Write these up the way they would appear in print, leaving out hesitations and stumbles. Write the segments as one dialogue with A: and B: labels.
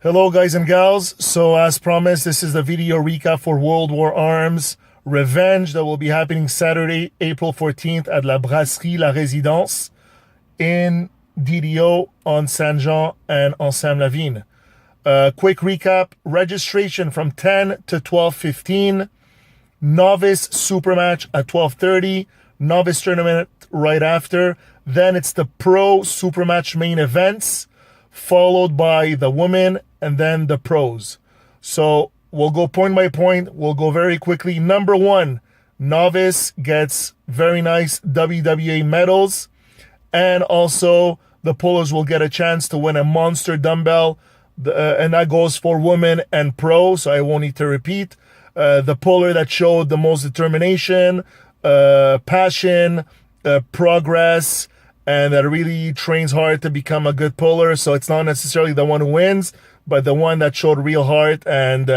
A: Hello guys and gals, so as promised, this is the video recap for World War Arms Revenge that will be happening Saturday, April 14th at La Brasserie La Résidence in DDO on Saint-Jean and Ensemble-Lavigne. Quick recap, registration from 10 to 12:15, novice super match at 12:30, novice tournament right after, then it's the pro super match main events, followed by the women and then the pros. So we'll go point by point. We'll go very quickly. Number one, novice gets very nice WWA medals. And also the pullers will get a chance to win a monster dumbbell. And that goes for women and pro, so I won't need to repeat. The puller that showed the most determination, passion, progress, and that really trains hard to become a good puller. So it's not necessarily the one who wins, but the one that showed real heart and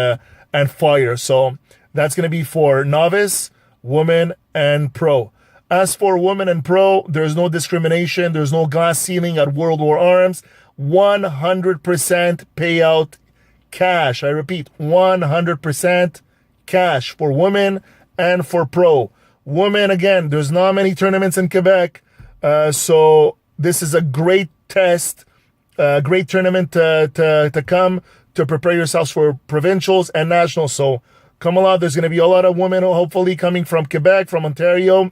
A: fire. So that's going to be for novice, woman, and pro. As for women and pro, there's no discrimination. There's no glass ceiling at World War Arms. 100% payout cash. I repeat, 100% cash for women and for pro. Women, again, there's not many tournaments in Quebec. So this is a great test, great tournament to come to prepare yourselves for provincials and nationals. So come along. There's going to be a lot of women hopefully coming from Quebec, from Ontario,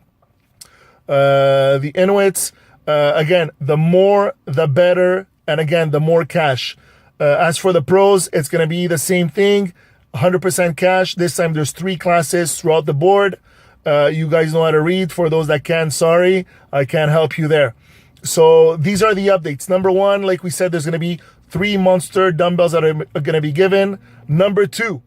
A: the Inuits. Again, the more, the better. And again, the more cash. As for the pros, it's going to be the same thing, 100% cash. This time there's 3 classes throughout the board. You guys know how to read. For those that can, sorry, I can't help you there. So these are the updates. Number one, like we said, there's going to be 3 monster dumbbells that are going to be given. Number 2,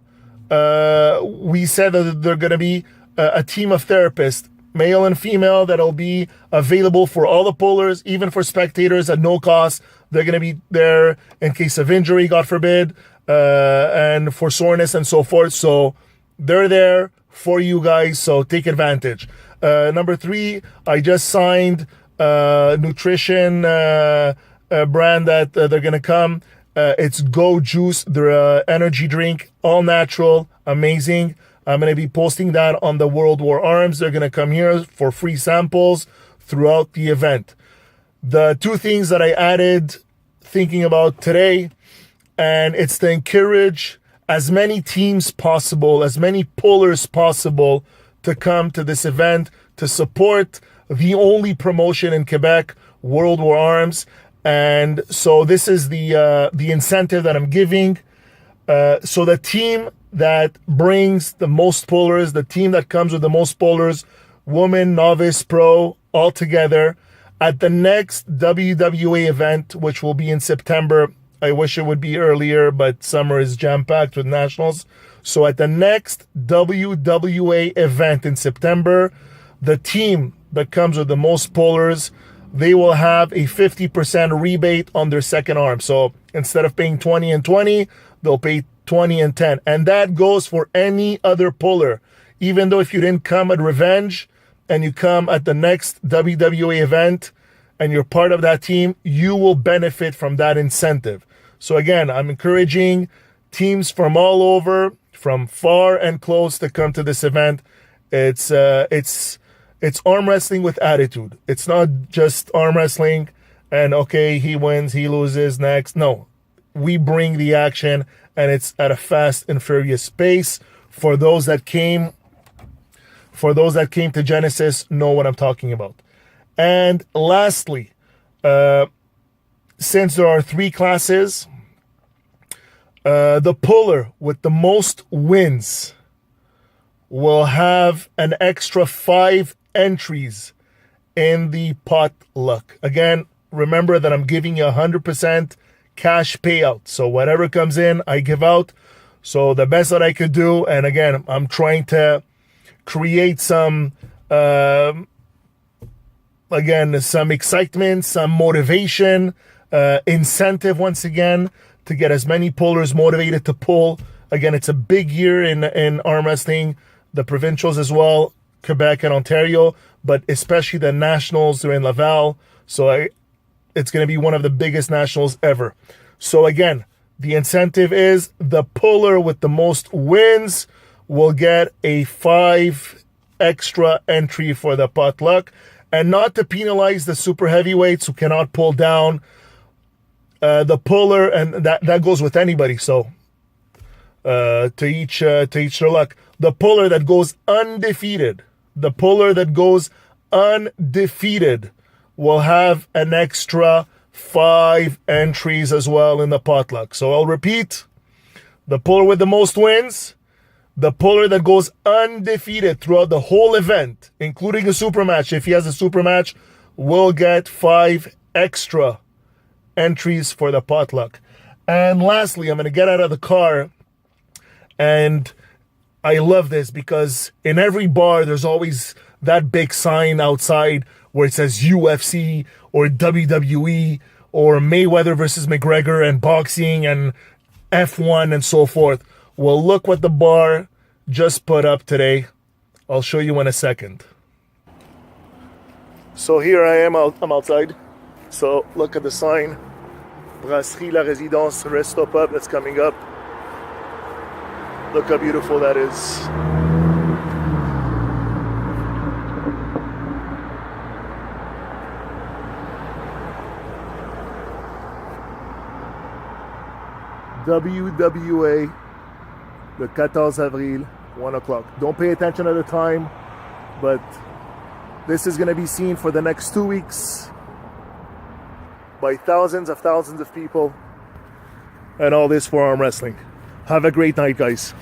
A: we said that they're going to be a team of therapists, male and female, that'll be available for all the pullers, even for spectators at no cost. They're going to be there in case of injury, God forbid, and for soreness and so forth. So they're there for you guys, so take advantage. Number 3, I just signed nutrition brand that they're gonna come. It's Go Juice, their energy drink, all natural, amazing. I'm gonna be posting that on the World War Arms. They're gonna come here for free samples throughout the event. The 2 things that I added thinking about today, and it's to encourage as many teams possible, as many pullers possible to come to this event to support the only promotion in Quebec, World War Arms. And so this is the incentive that I'm giving. So the team that brings the most pullers, the team that comes with the most pullers, woman, novice, pro, all together at the next WWA event, which will be in September. I wish it would be earlier, but summer is jam-packed with nationals. So at the next WWA event in September, the team that comes with the most pullers, they will have a 50% rebate on their second arm. So instead of paying 20 and 20, they'll pay 20 and 10. And that goes for any other puller. Even though if you didn't come at Revenge and you come at the next WWA event and you're part of that team, you will benefit from that incentive. So again, I'm encouraging teams from all over, from far and close, to come to this event. It's arm wrestling with attitude. It's not just arm wrestling and okay, he wins, he loses next. No, we bring the action, and it's at a fast and furious pace. For those that came to Genesis, know what I'm talking about. And lastly, since there are 3 classes, the puller with the most wins will have an extra 5 entries in the potluck. Again, remember that I'm giving you 100% cash payout. So whatever comes in, I give out. So the best that I could do, and again, I'm trying to create some excitement, some motivation, incentive once again, to get as many pullers motivated to pull. Again, it's a big year in arm wrestling, the provincials as well, Quebec and Ontario, but especially the nationals are in Laval. So it's going to be one of the biggest nationals ever. So again, The incentive is the puller with the most wins will get a 5 extra entry for the potluck, and not to penalize the super heavyweights who cannot pull down. The puller, and that goes with anybody. So to each their luck. The puller that goes undefeated, will have an extra 5 entries as well in the potluck. So I'll repeat: the puller with the most wins, the puller that goes undefeated throughout the whole event, including a super match, if he has a super match, will get 5 extra entries for the potluck. And lastly, I'm going to get out of the car, and I love this because in every bar there's always that big sign outside where it says UFC or WWE or Mayweather versus McGregor and boxing and F1 and so forth. Well, look what the bar just put up today. I'll show you in a second. So here I am, I'm outside. So look at the sign. Brasserie La Résidence Resto Pub that's coming up. Look how beautiful that is. WWA, le 14 avril, 1 o'clock. Don't pay attention at the time, but this is going to be seen for the next 2 weeks by thousands of people, and all this for arm wrestling. Have a great night, guys.